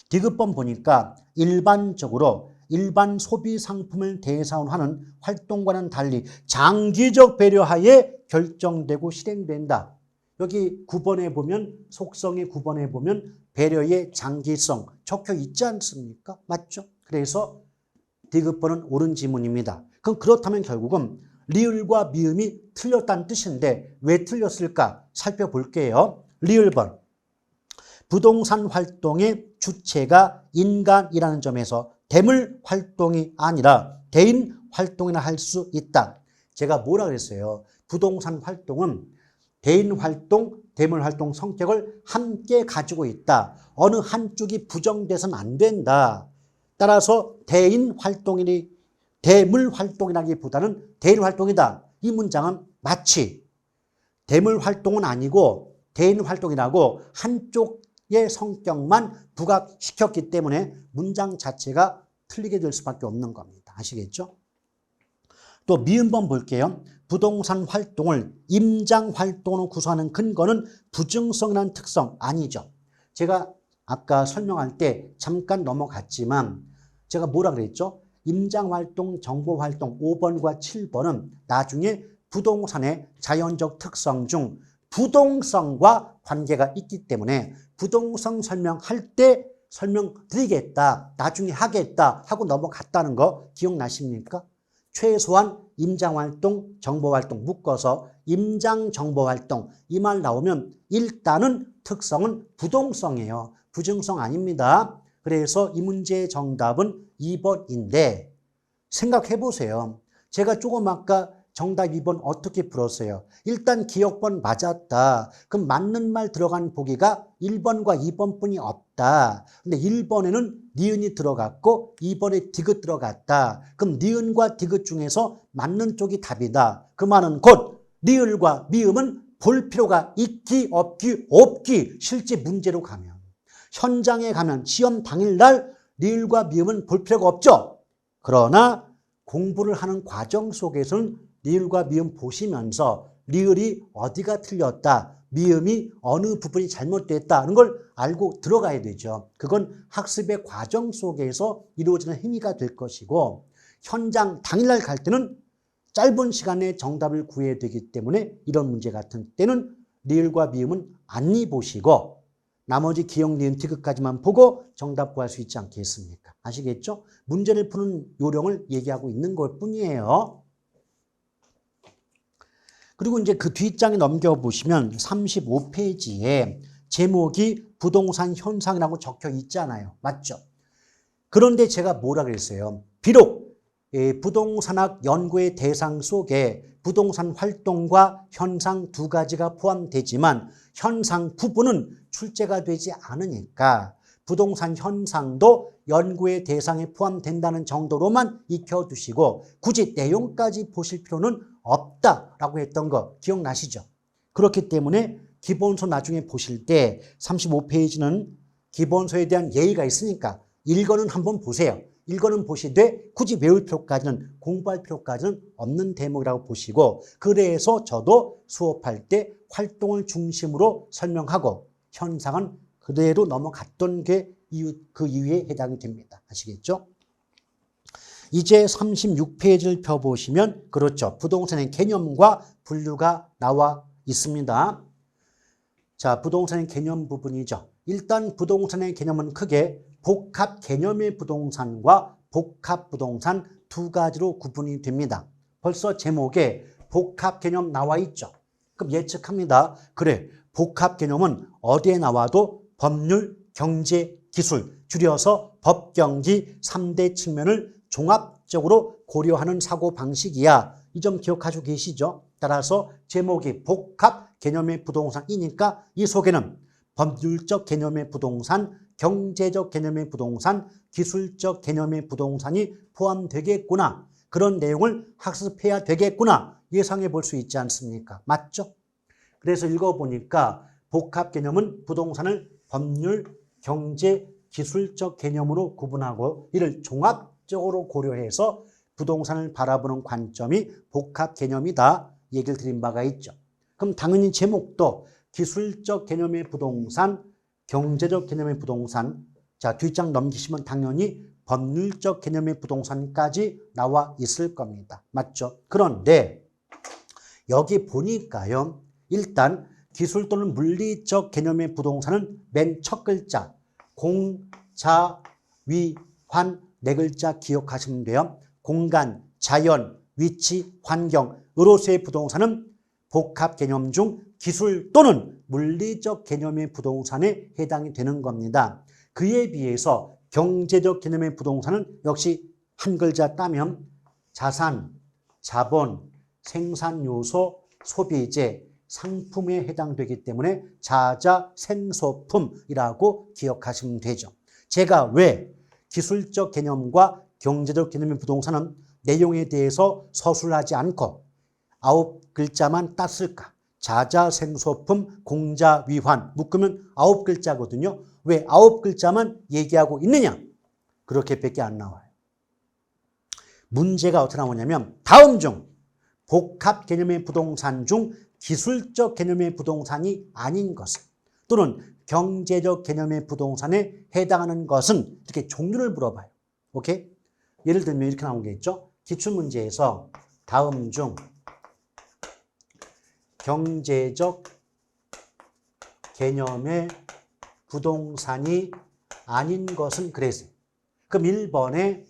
Speaker 1: 디귿번 보니까 일반적으로 일반 소비 상품을 대상으로 활동과는 달리 장기적 배려하에 결정되고 실행된다. 여기 9번에 보면 속성의 9번에 보면 배려의 장기성 적혀 있지 않습니까? 맞죠? 그래서 디귿번은 옳은 지문입니다. 그럼 그렇다면 결국은 리을과 미음이 틀렸다는 뜻인데 왜 틀렸을까 살펴볼게요. 리을번 부동산 활동의 주체가 인간이라는 점에서 대물 활동이 아니라 대인 활동이나 할 수 있다. 제가 뭐라 그랬어요? 부동산 활동은 대인 활동, 대물 활동 성격을 함께 가지고 있다. 어느 한쪽이 부정돼서는 안 된다. 따라서 대인 활동이니 대물 활동이라기보다는 대인 활동이다. 이 문장은 마치 대물 활동은 아니고 대인 활동이라고 한쪽의 성격만 부각시켰기 때문에 문장 자체가 틀리게 될 수밖에 없는 겁니다. 아시겠죠? 또 미음번 볼게요. 부동산 활동을 임장 활동으로 구성하는 근거는 부증성이라는 특성 아니죠. 제가 아까 설명할 때 잠깐 넘어갔지만 제가 뭐라 그랬죠? 임장활동, 정보활동 5번과 7번은 나중에 부동산의 자연적 특성 중 부동성과 관계가 있기 때문에 부동성 설명할 때 설명드리겠다, 나중에 하겠다 하고 넘어갔다는 거 기억나십니까? 최소한 임장활동, 정보활동 묶어서 임장정보활동 이 말 나오면 일단은 특성은 부동성이에요. 부증성 아닙니다. 그래서 이 문제의 정답은 2번인데 생각해 보세요. 제가 조금 아까 정답 2번 어떻게 풀었어요? 일단 기억번 맞았다. 그럼 맞는 말 들어간 보기가 1번과 2번뿐이 없다. 근데 1번에는 니은이 들어갔고 2번에 디귿 들어갔다. 그럼 니은과 디귿 중에서 맞는 쪽이 답이다. 그 말은 곧 리을과 미음은 볼 필요가 있기 없기 실제 문제로 가면 현장에 가면 시험 당일날 리을과 미음은 볼 필요가 없죠. 그러나 공부를 하는 과정 속에서는 리을과 미음 보시면서 리을이 어디가 틀렸다, 미음이 어느 부분이 잘못됐다는 걸 알고 들어가야 되죠. 그건 학습의 과정 속에서 이루어지는 행위가 될 것이고 현장 당일날 갈 때는 짧은 시간에 정답을 구해야 되기 때문에 이런 문제 같은 때는 리을과 미음은 안 보시고 나머지 기억, 니은, 디귿까지만 보고 정답 구할 수 있지 않겠습니까? 아시겠죠? 문제를 푸는 요령을 얘기하고 있는 것 뿐이에요. 그리고 이제 그 뒷장에 넘겨보시면 35페이지에 제목이 부동산 현상이라고 적혀 있잖아요. 맞죠? 그런데 제가 뭐라 그랬어요? 비록 부동산학 연구의 대상 속에 부동산 활동과 현상 두 가지가 포함되지만 현상 부분은 출제가 되지 않으니까 부동산 현상도 연구의 대상에 포함된다는 정도로만 익혀두시고 굳이 내용까지 보실 필요는 없다라고 했던 거 기억나시죠? 그렇기 때문에 기본서 나중에 보실 때 35페이지는 기본서에 대한 예의가 있으니까 1권은 한번 보세요. 1권은 보시되 굳이 외울 필요까지는 공부할 필요까지는 없는 대목이라고 보시고 그래서 저도 수업할 때 활동을 중심으로 설명하고 현상은 그대로 넘어갔던 게 그 이유에 해당이 됩니다. 아시겠죠? 이제 36페이지를 펴보시면 그렇죠. 부동산의 개념과 분류가 나와 있습니다. 자, 부동산의 개념 부분이죠. 일단 부동산의 개념은 크게 복합 개념의 부동산과 복합 부동산 두 가지로 구분이 됩니다. 벌써 제목에 복합 개념 나와 있죠. 그럼 예측합니다. 그래, 복합 개념은 어디에 나와도 법률, 경제, 기술, 줄여서 법경지 3대 측면을 종합적으로 고려하는 사고방식이야. 이 점 기억하시고 계시죠? 따라서 제목이 복합 개념의 부동산이니까 이 속에는 법률적 개념의 부동산, 경제적 개념의 부동산, 기술적 개념의 부동산이 포함되겠구나. 그런 내용을 학습해야 되겠구나. 예상해 볼 수 있지 않습니까? 맞죠? 그래서 읽어보니까 복합 개념은 부동산을 법률, 경제, 기술적 개념으로 구분하고 이를 종합적으로 고려해서 부동산을 바라보는 관점이 복합 개념이다. 얘기를 드린 바가 있죠. 그럼 당연히 제목도 기술적 개념의 부동산, 경제적 개념의 부동산, 자, 뒷장 넘기시면 당연히 법률적 개념의 부동산까지 나와 있을 겁니다. 맞죠? 그런데 여기 보니까요. 일단 기술 또는 물리적 개념의 부동산은 맨 첫 글자 공, 자, 위, 환 네 글자 기억하시면 돼요. 공간, 자연, 위치, 환경으로서의 부동산은 복합 개념 중 기술 또는 물리적 개념의 부동산에 해당이 되는 겁니다. 그에 비해서 경제적 개념의 부동산은 역시 한 글자 따면 자산, 자본, 생산 요소, 소비재, 상품에 해당되기 때문에 자자생소품이라고 기억하시면 되죠. 제가 왜 기술적 개념과 경제적 개념의 부동산은 내용에 대해서 서술하지 않고 9글자만 땄을까? 자자생소품, 공자위환 묶으면 9글자거든요. 왜 9글자만 얘기하고 있느냐? 그렇게밖에 안 나와요. 문제가 어떻게 나오냐면 다음 중 복합 개념의 부동산 중 기술적 개념의 부동산이 아닌 것은 또는 경제적 개념의 부동산에 해당하는 것은 이렇게 종류를 물어봐요. 오케이? 예를 들면 이렇게 나오겠죠? 기출문제에서 다음 중 경제적 개념의 부동산이 아닌 것은 그랬어요. 그럼 1번에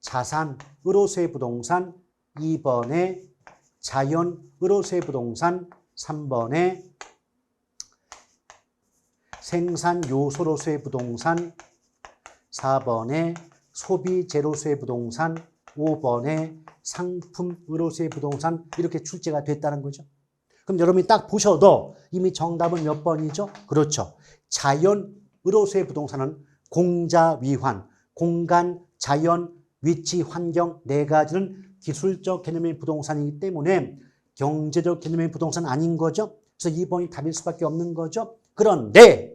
Speaker 1: 자산으로서의 부동산, 2번에 자연으로서의 부동산, 3번에 생산 요소로서의 부동산, 4번에 소비재로서의 부동산, 5번에 상품으로서의 부동산 이렇게 출제가 됐다는 거죠. 그럼 여러분이 딱 보셔도 이미 정답은 몇 번이죠? 그렇죠. 자연으로서의 부동산은 공자위환, 공간, 자연, 위치, 환경 네 가지는 기술적 개념의 부동산이기 때문에 경제적 개념의 부동산 아닌 거죠. 그래서 2번이 답일 수밖에 없는 거죠. 그런데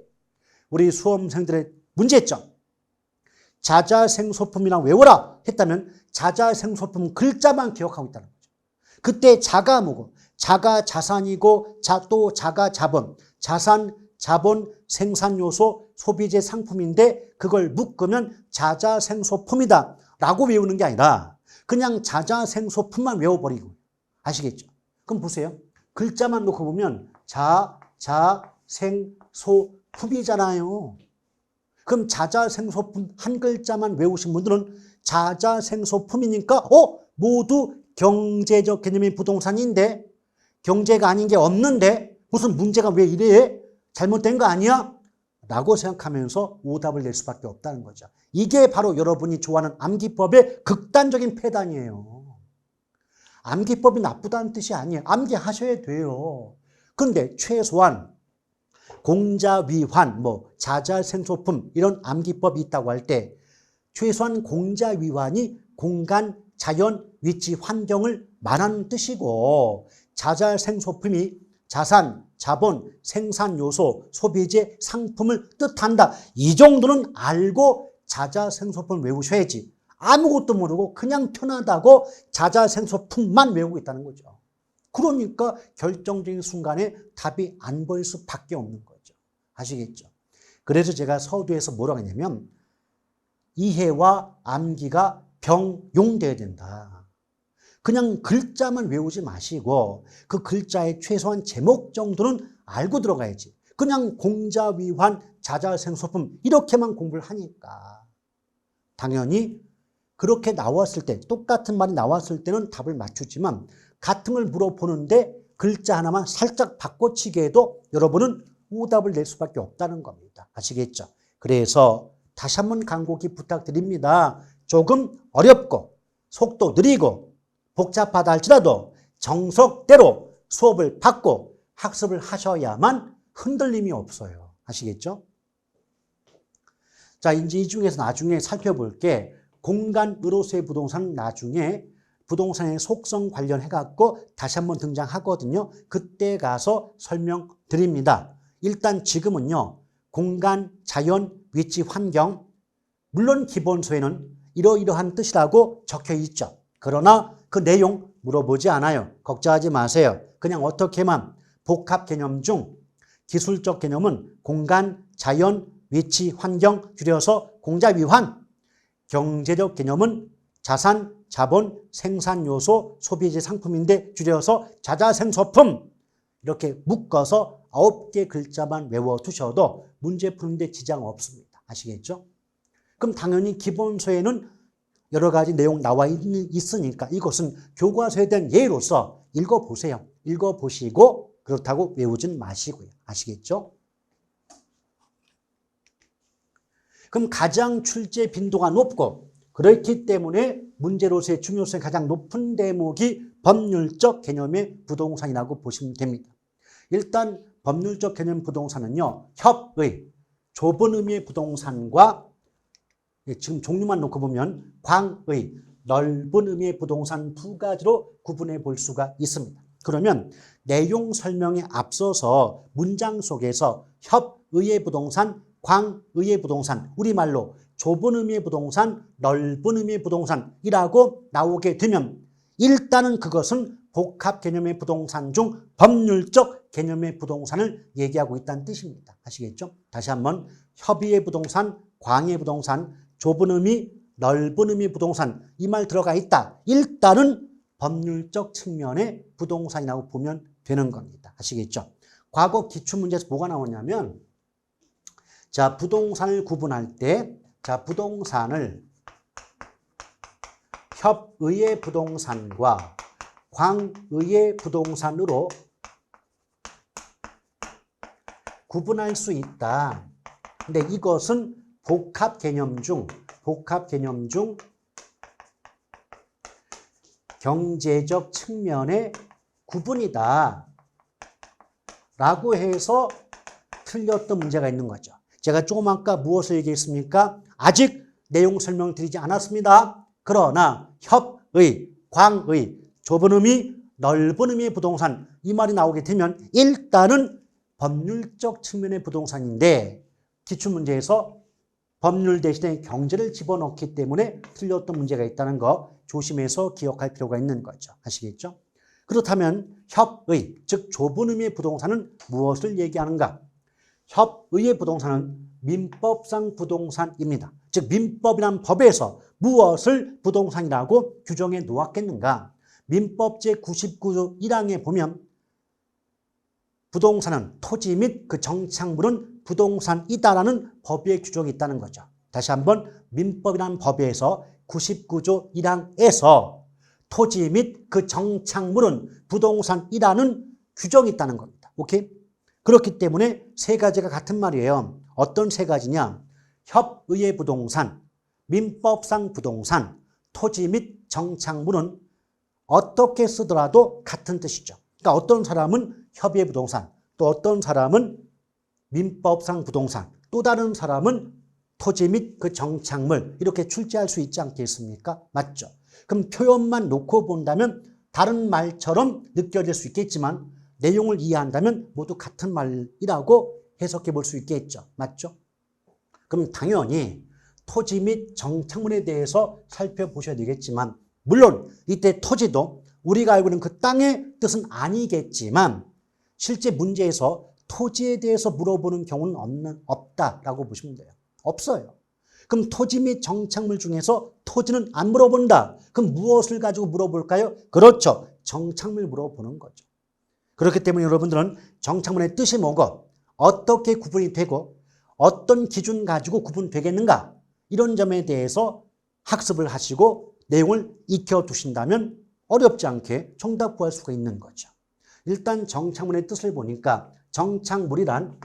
Speaker 1: 우리 수험생들의 문제점 자자생소품이랑 외워라 했다면 자자생소품 글자만 기억하고 있다는 거죠. 그때 자가 뭐고 자가 자산이고 또 자가 자본, 자산, 자본, 생산요소, 소비재 상품인데 그걸 묶으면 자자생소품이다 라고 외우는 게 아니라 그냥 자자생소품만 외워버리고 아시겠죠? 그럼 보세요. 글자만 놓고 보면 자자생소품이잖아요. 그럼 자자생소품 한 글자만 외우신 분들은 자자생소품이니까 모두 경제적 개념의 부동산인데 경제가 아닌 게 없는데 무슨 문제가 왜 이래? 잘못된 거 아니야? 라고 생각하면서 오답을 낼 수밖에 없다는 거죠. 이게 바로 여러분이 좋아하는 암기법의 극단적인 폐단이에요. 암기법이 나쁘다는 뜻이 아니에요. 암기하셔야 돼요. 그런데 최소한 공자위환, 자자생소품 이런 암기법이 있다고 할 때 최소한 공자위환이 공간, 자연, 위치, 환경을 말하는 뜻이고 자자생소품이 자산, 자본, 생산요소, 소비재, 상품을 뜻한다. 이 정도는 알고 자자생소품을 외우셔야지. 아무것도 모르고 그냥 편하다고 자자생소품만 외우고 있다는 거죠. 그러니까 결정적인 순간에 답이 안 보일 수밖에 없는 거죠. 아시겠죠? 그래서 제가 서두에서 뭐라고 했냐면 이해와 암기가 병용돼야 된다. 그냥 글자만 외우지 마시고 그 글자의 최소한 제목 정도는 알고 들어가야지. 그냥 공자위환, 자자생소품 이렇게만 공부를 하니까 당연히 그렇게 나왔을 때 똑같은 말이 나왔을 때는 답을 맞추지만 같은 걸 물어보는데 글자 하나만 살짝 바꿔치기 해도 여러분은 오답을 낼 수밖에 없다는 겁니다. 아시겠죠? 그래서 다시 한번 간곡히 부탁드립니다. 조금 어렵고 속도 느리고 복잡하다 할지라도 정석대로 수업을 받고 학습을 하셔야만 흔들림이 없어요. 아시겠죠? 자, 이제 이 중에서 나중에 살펴볼 게 공간 의로서의 부동산 나중에 부동산의 속성 관련해갖고 다시 한번 등장하거든요. 그때 가서 설명드립니다. 일단 지금은요. 공간, 자연, 위치, 환경 물론 기본소에는 이러이러한 뜻이라고 적혀 있죠. 그러나 그 내용 물어보지 않아요. 걱정하지 마세요. 그냥 어떻게만 복합 개념 중 기술적 개념은 공간, 자연, 위치, 환경 줄여서 공자위환, 경제적 개념은 자산, 자본, 생산 요소, 소비재 상품인데 줄여서 자자생소품 이렇게 묶어서 9개 글자만 외워두셔도 문제 푸는데 지장 없습니다. 아시겠죠? 그럼 당연히 기본서에는 여러 가지 내용 나와 있으니까 이것은 교과서에 대한 예로서 읽어보세요. 읽어보시고 그렇다고 외우진 마시고요. 아시겠죠? 그럼 가장 출제 빈도가 높고 그렇기 때문에 문제로서의 중요성이 가장 높은 대목이 법률적 개념의 부동산이라고 보시면 됩니다. 일단 법률적 개념 부동산은요. 협의, 좁은 의미의 부동산과 지금 종류만 놓고 보면 광의, 넓은 의미의 부동산 두 가지로 구분해 볼 수가 있습니다. 그러면 내용 설명에 앞서서 문장 속에서 협의의 부동산, 광의의 부동산, 우리말로 좁은 의미의 부동산, 넓은 의미의 부동산이라고 나오게 되면 일단은 그것은 복합 개념의 부동산 중 법률적 개념의 부동산을 얘기하고 있다는 뜻입니다. 아시겠죠? 다시 한번 협의의 부동산, 광의 부동산, 좁은 의미, 넓은 의미 부동산 이 말 들어가 있다. 일단은 법률적 측면의 부동산이라고 보면 되는 겁니다. 아시겠죠? 과거 기출문제에서 뭐가 나오냐면 자, 부동산을 구분할 때 자, 부동산을 협의의 부동산과 광의의 부동산으로 구분할 수 있다. 근데 이것은 복합 개념 중 경제적 측면의 구분이다. 라고 해서 틀렸던 문제가 있는 거죠. 제가 조금 아까 무엇을 얘기했습니까? 아직 내용 설명을 드리지 않았습니다. 그러나 협의, 광의, 좁은 의미, 넓은 의미의 부동산 이 말이 나오게 되면 일단은 법률적 측면의 부동산인데 기출문제에서 법률 대신에 경제를 집어넣기 때문에 틀렸던 문제가 있다는 거 조심해서 기억할 필요가 있는 거죠. 아시겠죠? 그렇다면 협의, 즉 좁은 의미의 부동산은 무엇을 얘기하는가? 협의의 부동산은 민법상 부동산입니다. 즉 민법이란 법에서 무엇을 부동산이라고 규정해 놓았겠는가? 민법 제99조 1항에 보면 부동산은 토지 및 그 정착물은 부동산이다라는 법의 규정이 있다는 거죠. 다시 한번 민법이라는 법에서 99조 1항에서 토지 및 그 정착물은 부동산이라는 규정이 있다는 겁니다. 오케이? 그렇기 때문에 세 가지가 같은 말이에요. 어떤 세 가지냐? 협의의 부동산, 민법상 부동산, 토지 및 정착물은 어떻게 쓰더라도 같은 뜻이죠. 그러니까 어떤 사람은 협의의 부동산, 또 어떤 사람은 민법상 부동산, 또 다른 사람은 토지 및 그 정착물 이렇게 출제할 수 있지 않겠습니까? 맞죠? 그럼 표현만 놓고 본다면 다른 말처럼 느껴질 수 있겠지만 내용을 이해한다면 모두 같은 말이라고 해석해 볼 수 있겠죠. 맞죠? 그럼 당연히 토지 및 정착물에 대해서 살펴보셔야 되겠지만 물론 이때 토지도 우리가 알고 있는 그 땅의 뜻은 아니겠지만 실제 문제에서 토지에 대해서 물어보는 경우는 없다라고 보시면 돼요. 없어요. 그럼 토지 및 정착물 중에서 토지는 안 물어본다. 그럼 무엇을 가지고 물어볼까요? 그렇죠. 정착물 물어보는 거죠. 그렇기 때문에 여러분들은 정착물의 뜻이 뭐고 어떻게 구분이 되고 어떤 기준 가지고 구분되겠는가 이런 점에 대해서 학습을 하시고 내용을 익혀두신다면 어렵지 않게 정답 구할 수가 있는 거죠. 일단 정착물의 뜻을 보니까 정착물이란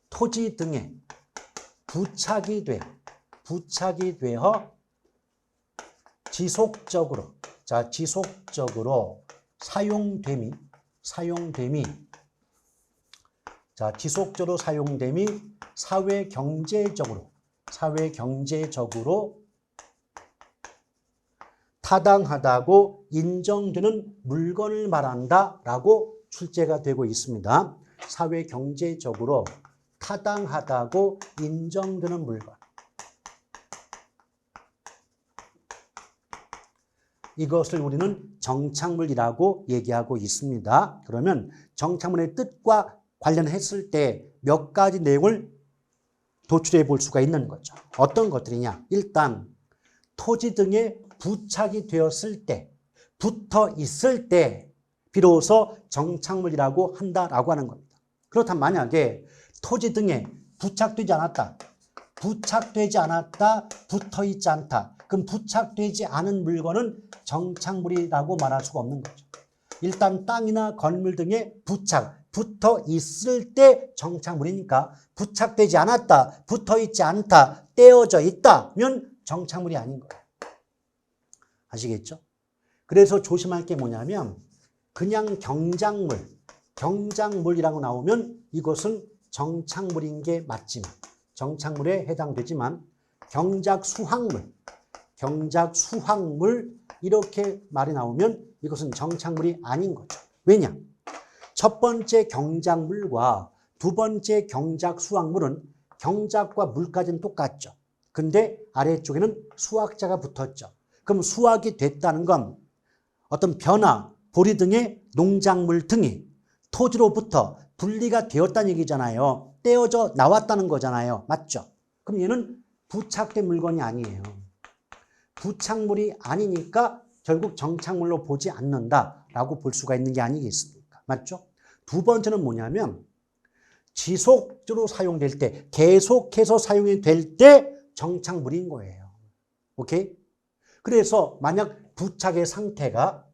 Speaker 1: 토지 등에 부착이 돼 부착이 되어 지속적으로 사용됨이 지속적으로 사용됨이 사회 경제적으로 타당하다고 인정되는 물건을 말한다라고 출제가 되고 있습니다. 사회 경제적으로 타당하다고 인정되는 물건. 이것을 우리는 정착물이라고 얘기하고 있습니다. 그러면 정착물의 뜻과 관련했을 때 몇 가지 내용을 도출해 볼 수가 있는 거죠. 어떤 것들이냐? 일단 토지 등에 부착이 되었을 때, 붙어 있을 때 비로소 정착물이라고 한다라고 하는 겁니다. 그렇다면 만약에 토지 등에 부착되지 않았다, 붙어 있지 않다. 그럼 부착되지 않은 물건은 정착물이라고 말할 수가 없는 거죠. 일단 땅이나 건물 등에 붙어 있을 때 정착물이니까 부착되지 않았다, 붙어 있지 않다, 떼어져 있다면 정착물이 아닌 거예요. 아시겠죠? 그래서 조심할 게 뭐냐면 그냥 경작물이라고 나오면 이것은 정착물인 게 맞지만 정착물에 해당되지만 경작수확물 이렇게 말이 나오면 이것은 정착물이 아닌 거죠. 왜냐? 첫 번째 경작물과 두 번째 경작수확물은 경작과 물까지는 똑같죠. 근데 아래쪽에는 수확자가 붙었죠. 그럼 수확이 됐다는 건 어떤 벼나 보리 등의 농작물 등이 토지로부터 분리가 되었다는 얘기잖아요. 떼어져 나왔다는 거잖아요. 맞죠? 그럼 얘는 부착된 물건이 아니에요. 부착물이 아니니까 결국 정착물로 보지 않는다라고 볼 수가 있는 게 아니겠습니까? 맞죠? 두 번째는 뭐냐면 지속적으로 사용될 때, 계속해서 사용이 될 때 정착물인 거예요. 오케이? 그래서 만약 부착의 상태가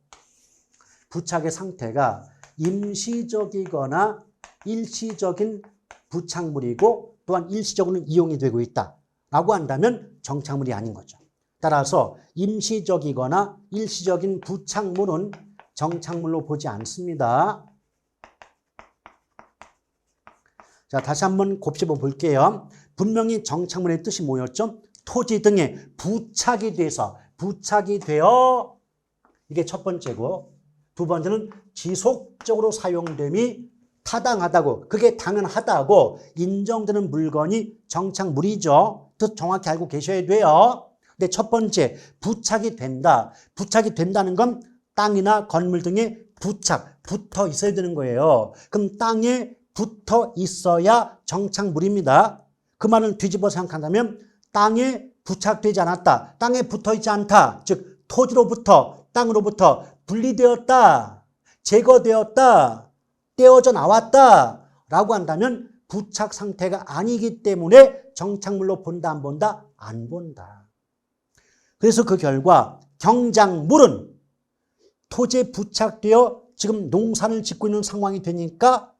Speaker 1: 임시적이거나 일시적인 부착물이고 또한 일시적으로 이용이 되고 있다라고 한다면 정착물이 아닌 거죠. 따라서 임시적이거나 일시적인 부착물은 정착물로 보지 않습니다. 자, 다시 한번 곱씹어 볼게요. 분명히 정착물의 뜻이 뭐였죠? 토지 등에 부착이 되어 이게 첫 번째고 두 번째는 지속적으로 사용됨이 타당하다고, 그게 당연하다고 인정되는 물건이 정착물이죠. 뜻 정확히 알고 계셔야 돼요. 근데 첫 번째, 부착이 된다는 건 땅이나 건물 등에 붙어 있어야 되는 거예요. 그럼 땅에 붙어 있어야 정착물입니다. 그 말을 뒤집어 생각한다면 땅에 부착되지 않았다, 땅에 붙어 있지 않다, 즉 토지로부터, 땅으로부터 분리되었다, 제거되었다, 떼어져 나왔다 라고 한다면 부착 상태가 아니기 때문에 정착물로 본다, 안 본다? 안 본다. 그래서 그 결과 경작물은 토지에 부착되어 지금 농사를 짓고 있는 상황이 되니까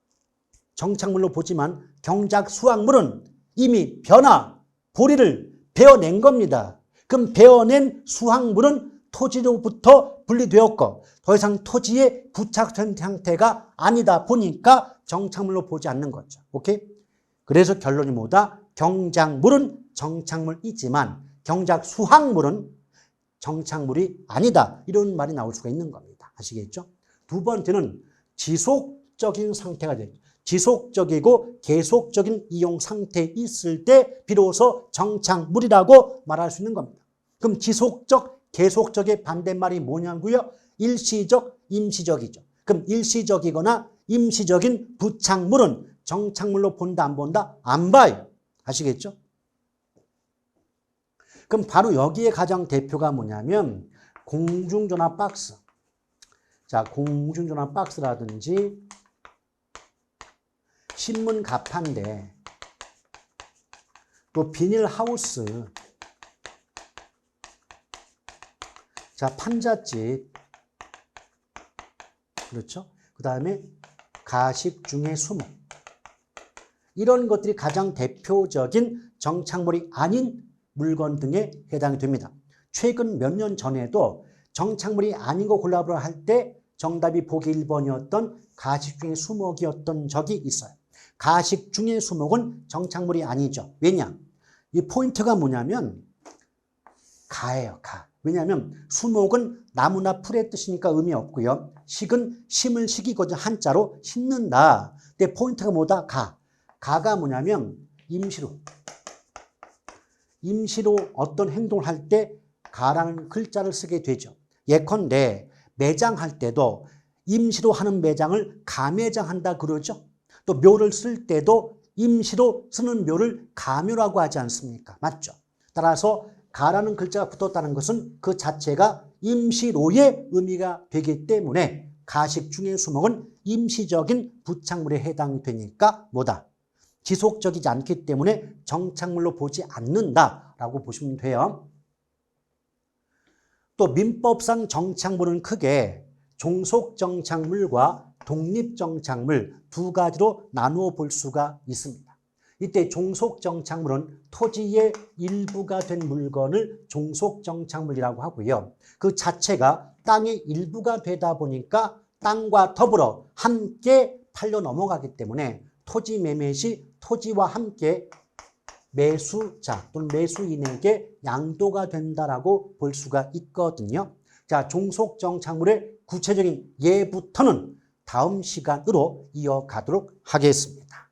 Speaker 1: 정착물로 보지만 경작수확물은 이미 벼나 보리를 베어낸 겁니다. 그럼 베어낸 수확물은 토지로부터 분리되었고 더 이상 토지에 부착된 상태가 아니다 보니까 정착물로 보지 않는 거죠. 오케이? 그래서 결론이 뭐다? 경작물은 정착물이지만 경작수확물은 정착물이 아니다. 이런 말이 나올 수가 있는 겁니다. 아시겠죠? 두 번째는 지속적인 상태가 되죠. 지속적이고 계속적인 이용 상태에 있을 때 비로소 정착물이라고 말할 수 있는 겁니다. 그럼 지속적, 계속적의 반대말이 뭐냐고요? 일시적, 임시적이죠. 그럼 일시적이거나 임시적인 부착물은 정착물로 본다, 안 본다? 안 봐요. 아시겠죠? 그럼 바로 여기에 가장 대표가 뭐냐면 공중전화 박스. 자, 공중전화 박스라든지 신문 가판대, 또 비닐하우스, 자, 판잣집, 그렇죠? 그 다음에 가식 중에 수목. 이런 것들이 가장 대표적인 정착물이 아닌 물건 등에 해당이 됩니다. 최근 몇 년 전에도 정착물이 아닌 거 골라보라 할 때 정답이 보기 1번이었던 가식 중에 수목이었던 적이 있어요. 가식 중에 수목은 정착물이 아니죠. 왜냐? 이 포인트가 뭐냐면 가예요. 가. 왜냐하면 수목은 나무나 풀의 뜻이니까 의미 없고요. 식은 심을 식이거든 한자로 심는다. 근데 포인트가 뭐다? 가. 가가 뭐냐면 임시로 어떤 행동을 할 때 가라는 글자를 쓰게 되죠. 예컨대 매장할 때도 임시로 하는 매장을 가매장한다 그러죠. 또 묘를 쓸 때도 임시로 쓰는 묘를 가묘라고 하지 않습니까? 맞죠? 따라서 가라는 글자가 붙었다는 것은 그 자체가 임시로의 의미가 되기 때문에 가식 중의 수목은 임시적인 부착물에 해당이 되니까 뭐다? 지속적이지 않기 때문에 정착물로 보지 않는다라고 보시면 돼요. 또 민법상 정착물은 크게 종속정착물과 독립정착물 두 가지로 나누어 볼 수가 있습니다. 이때 종속정착물은 토지의 일부가 된 물건을 종속정착물이라고 하고요. 그 자체가 땅의 일부가 되다 보니까 땅과 더불어 함께 팔려 넘어가기 때문에 토지 매매 시 토지와 함께 매수자 또는 매수인에게 양도가 된다라고 볼 수가 있거든요. 자, 종속정착물의 구체적인 예부터는 다음 시간으로 이어가도록 하겠습니다.